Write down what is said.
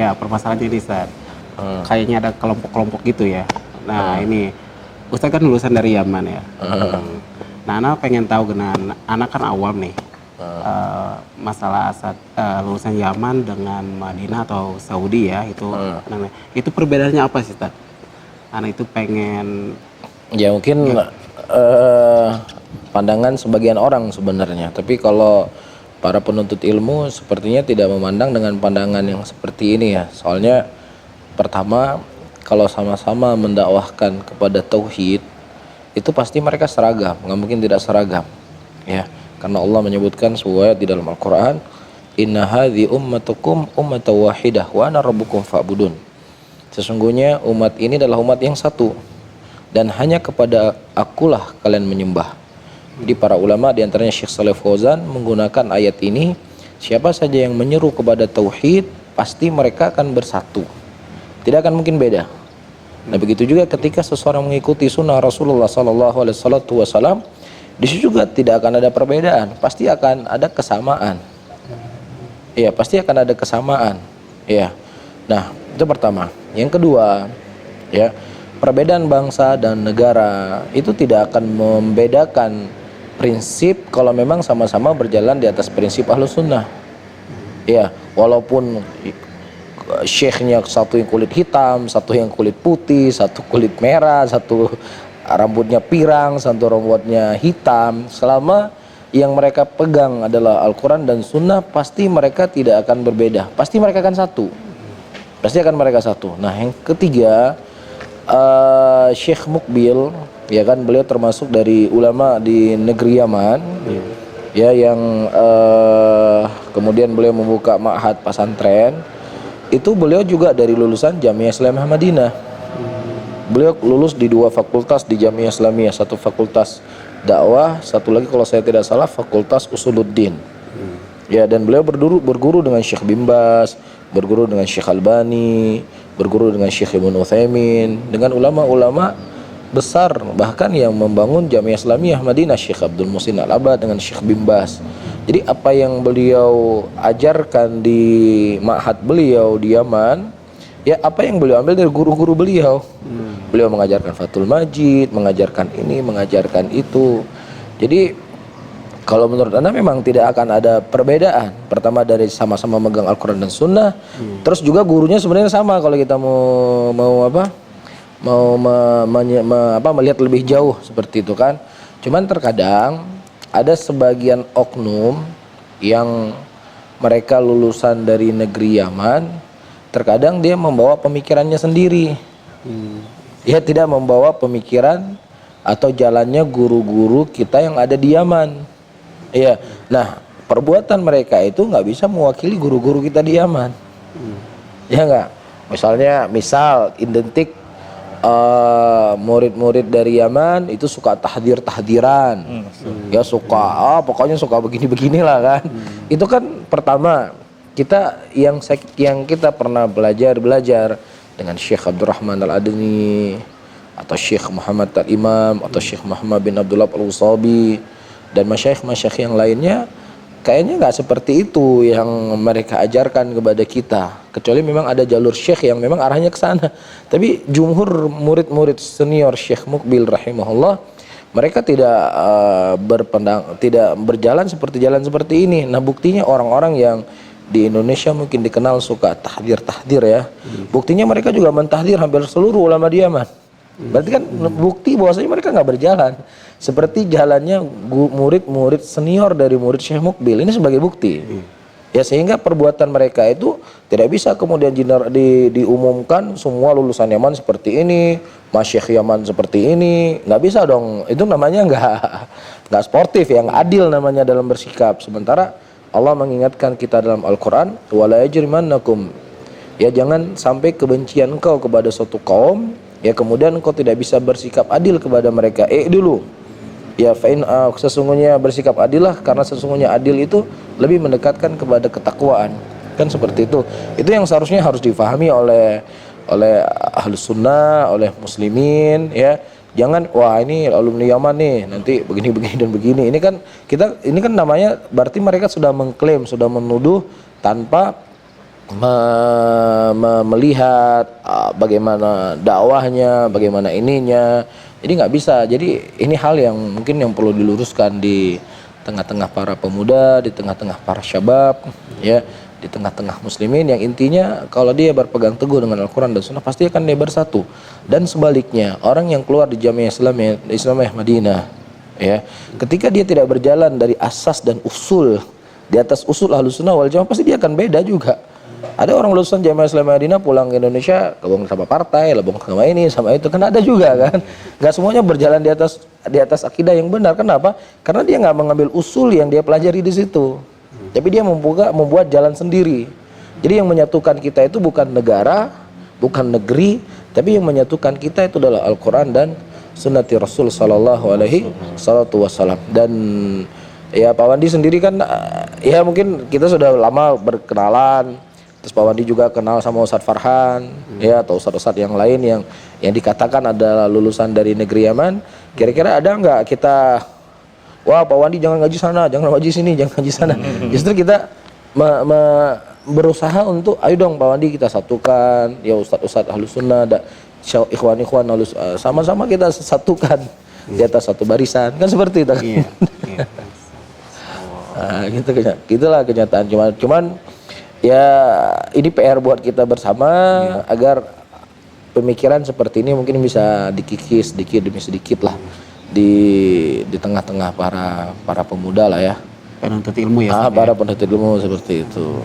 Ya, permasalahannya ini Ustaz. Kayaknya ada kelompok-kelompok gitu ya. Nah, ini Ustaz kan lulusan dari Yaman ya. Nah, anak pengen tahu dengan anak kan awam nih. Masalah lulusan Yaman dengan Madinah atau Saudi ya, itu perbedaannya apa sih Ustaz? Anak itu pengen ya mungkin pandangan sebagian orang sebenarnya, tapi kalau para penuntut ilmu sepertinya tidak memandang dengan pandangan yang seperti ini ya. Soalnya pertama, kalau sama-sama mendakwahkan kepada tauhid, itu pasti mereka seragam, nggak mungkin tidak seragam ya, karena Allah menyebutkan sebuah ayat di dalam Al-Quran, inna hadhi ummatukum ummatan wahidah wa ana rabbukum fa'budun. Sesungguhnya umat ini adalah umat yang satu dan hanya kepada akulah kalian menyembah. Jadi para ulama diantaranya Syekh Shalih Fauzan menggunakan ayat ini, siapa saja yang menyeru kepada tauhid pasti mereka akan bersatu, tidak akan mungkin beda. Nah begitu juga ketika seseorang mengikuti sunnah Rasulullah SAW, di situ juga tidak akan ada perbedaan, pasti akan ada kesamaan. Iya, pasti akan ada kesamaan. Iya. Nah itu pertama. Yang kedua, ya, perbedaan bangsa dan negara itu tidak akan membedakan prinsip kalau memang sama-sama berjalan di atas prinsip Ahlus Sunnah. Ya, walaupun syekhnya satu yang kulit hitam, satu yang kulit putih, satu kulit merah, satu rambutnya pirang, satu rambutnya hitam, selama yang mereka pegang adalah Al-Quran dan Sunnah, pasti mereka tidak akan berbeda, pasti mereka akan satu, pasti akan mereka satu. Nah yang ketiga, Syekh Mukbil, ya kan, beliau termasuk dari ulama di negeri Yaman, ya, yang kemudian beliau membuka ma'had pesantren. Itu beliau juga dari lulusan Jamiah Islamiyah Madinah. Beliau lulus di 2 fakultas di Jamiah Islamiyah, satu fakultas dakwah, satu lagi kalau saya tidak salah fakultas Usuluddin. Ya, dan beliau berguru dengan Syekh Bin Baz, berguru dengan Syekh Albani, berguru dengan Syekh Ibnu Utsaimin, dengan ulama-ulama besar bahkan yang membangun Jamiah Islamiyah Madinah, Syekh Abdul Muhsin Al-Abbad dengan Syekh Bin Baz. Jadi apa yang beliau ajarkan di ma'had beliau di Yaman, ya apa yang beliau ambil dari guru-guru beliau. Beliau mengajarkan Fathul Majid, mengajarkan ini, mengajarkan itu. Jadi kalau menurut Anda memang tidak akan ada perbedaan. Pertama dari sama-sama megang Al-Quran dan Sunnah, terus juga gurunya sebenarnya sama kalau kita melihat lebih jauh seperti itu kan. Cuman terkadang ada sebagian oknum yang mereka lulusan dari negeri Yaman, terkadang dia membawa pemikirannya sendiri. Dia tidak membawa pemikiran atau jalannya guru-guru kita yang ada di Yaman. Iya. Nah, perbuatan mereka itu nggak bisa mewakili guru-guru kita di Yaman. Ya nggak? Misal identik murid-murid dari Yaman itu suka tahdiran, ya suka pokoknya suka begini-beginilah kan. Itu kan pertama yang kita pernah belajar dengan Syekh Abdurrahman Al-Adni atau Syekh Muhammad Al-Imam atau Syekh Muhammad bin Abdullah Al-Usabi dan masyayikh yang lainnya, kayaknya nggak seperti itu yang mereka ajarkan kepada kita, kecuali memang ada jalur syekh yang memang arahnya ke sana. Tapi jumhur murid-murid senior Syekh Mukbil rahimahullah, mereka tidak berjalan seperti ini. Nah buktinya orang-orang yang di Indonesia mungkin dikenal suka tahdir ya, buktinya mereka juga mentahdir hampir seluruh ulama di Yaman. Berarti kan bukti bahwasanya mereka nggak berjalan seperti jalannya murid-murid senior dari murid Syekh Mukbil. Ini sebagai bukti. Ya, sehingga perbuatan mereka itu tidak bisa kemudian diumumkan semua lulusan Yaman seperti ini, masyayikh Yaman seperti ini. Nggak bisa dong. Itu namanya nggak sportif, yang adil namanya dalam bersikap. Sementara Allah mengingatkan kita dalam Al-Quran, wala yajrimannakum, ya jangan sampai kebencian engkau kepada suatu kaum, ya kemudian engkau tidak bisa bersikap adil kepada mereka. Dulu ya, sesungguhnya bersikap adil lah, karena sesungguhnya adil itu lebih mendekatkan kepada ketakwaan, kan seperti itu. Itu yang seharusnya harus difahami oleh Ahlus Sunnah, oleh muslimin, ya. Jangan wah ini alumni Yaman nih nanti begini dan begini. Ini kan namanya berarti mereka sudah mengklaim, sudah menuduh tanpa melihat bagaimana dakwahnya, bagaimana ininya. Jadi nggak bisa. Jadi ini hal yang mungkin yang perlu diluruskan di tengah-tengah para pemuda, di tengah-tengah para syabab, ya, di tengah-tengah muslimin yang intinya kalau dia berpegang teguh dengan Al-Quran dan Sunnah pasti akan dia bersatu. Dan sebaliknya, orang yang keluar di Jamiah Islamiyah Madinah, ya, ketika dia tidak berjalan dari asas dan usul, di atas usul Ahlus Sunnah wal Jamaah, pasti dia akan beda juga. Ada orang lulusan Jamiah Islamiyah Madinah pulang ke Indonesia gabung sama partai, gabung sama ini, sama itu, kan ada juga kan. Nggak semuanya berjalan di atas akidah yang benar. Kenapa? Karena dia nggak mengambil usul yang dia pelajari di situ. Tapi dia membuat jalan sendiri. Jadi yang menyatukan kita itu bukan negara, bukan negeri, tapi yang menyatukan kita itu adalah Al-Quran dan Sunnati Rasul Sallallahu Alaihi Wasallam. Dan ya Pak Wandi sendiri kan, ya mungkin kita sudah lama berkenalan. Terus Pak Wandi juga kenal sama Ustadz Farhan, ya, atau ustadz-ustadz yang lain yang dikatakan adalah lulusan dari negeri Yaman. Kira-kira ada nggak kita, wah Pak Wandi jangan ngaji sana, jangan ngaji sini, jangan ngaji sana. Justru kita berusaha untuk, ayo dong Pak Wandi kita satukan, ya ustadz-ustadz Ahlus Sunnah, ikhwan-ikhwan sama-sama kita satukan di atas satu barisan, kan seperti itu kan. Iya. Nah, gitulah kenyataan. Cuman ya ini PR buat kita bersama, agar pemikiran seperti ini mungkin bisa dikikis sedikit demi sedikit lah di tengah-tengah para pemuda lah ya. Penuntut ilmu ya. Para penuntut ilmu seperti itu.